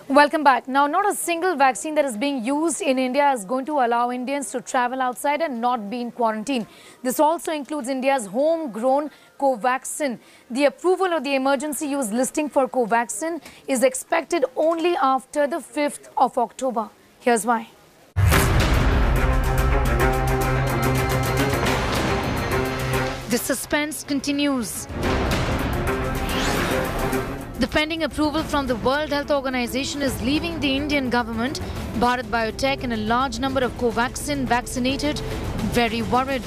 Welcome back. Now, not a single vaccine that is being used in India is going to allow Indians to travel outside and not be in quarantine. This also includes India's homegrown Covaxin. The approval of the emergency use listing for Covaxin is expected only after the 5th of October. Here's why. The suspense continues. The pending approval from the World Health Organization is leaving the Indian government, Bharat Biotech and a large number of Covaxin vaccinated very worried.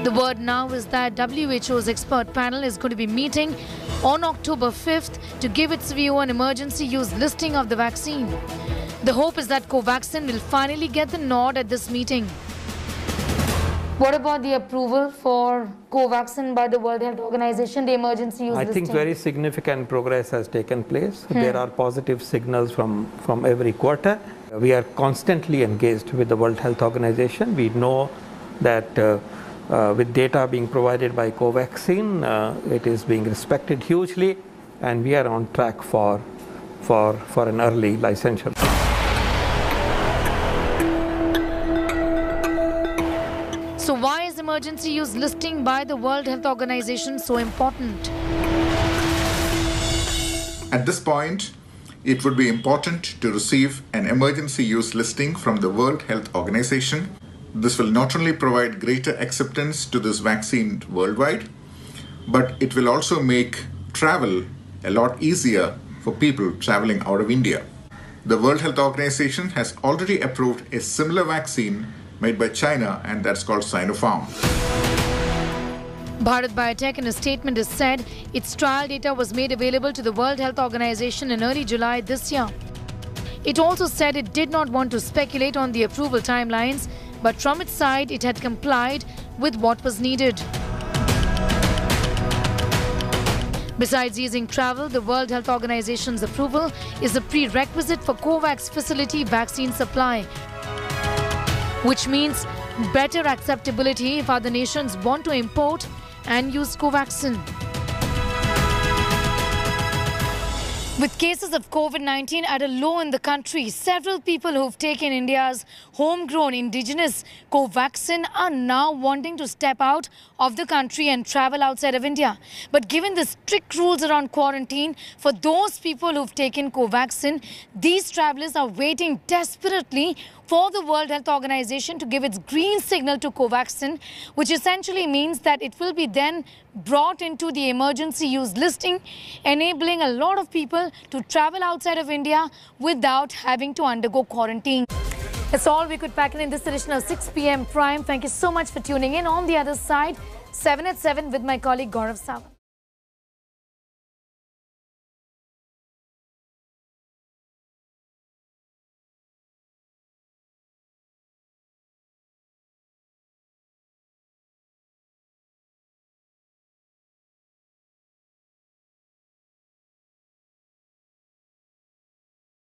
The word now is that WHO's expert panel is going to be meeting on October 5th to give its view on emergency use listing of the vaccine. The hope is that Covaxin will finally get the nod at this meeting. What about the approval for Covaxin by the World Health Organization, the emergency use listing? I think very significant progress has taken place. There are positive signals from every quarter. We are constantly engaged with the World Health Organization. We know that with data being provided by Covaxin, it is being respected hugely, and we are on track for an early licensure. So why is emergency use listing by the World Health Organization so important? At this point, it would be important to receive an emergency use listing from the World Health Organization. This will not only provide greater acceptance to this vaccine worldwide, but it will also make travel a lot easier for people traveling out of India. The World Health Organization has already approved a similar vaccine made by China, and that's called Sinopharm. Bharat Biotech in a statement has said its trial data was made available to the World Health Organization in early July this year. It also said it did not want to speculate on the approval timelines, but from its side it had complied with what was needed. Besides easing travel, the World Health Organization's approval is a prerequisite for COVAX facility vaccine supply, which means better acceptability if other nations want to import and use Covaxin. With cases of COVID-19 at a low in the country, several people who've taken India's homegrown indigenous Covaxin are now wanting to step out of the country and travel outside of India. But given the strict rules around quarantine, for those people who've taken Covaxin, these travelers are waiting desperately for the World Health Organization to give its green signal to Covaxin, which essentially means that it will be then brought into the emergency use listing, enabling a lot of people to travel outside of India without having to undergo quarantine. That's all we could pack in this edition of 6 p.m. Prime. Thank you so much for tuning in. On the other side, 7 at 7 with my colleague Gaurav Sawant.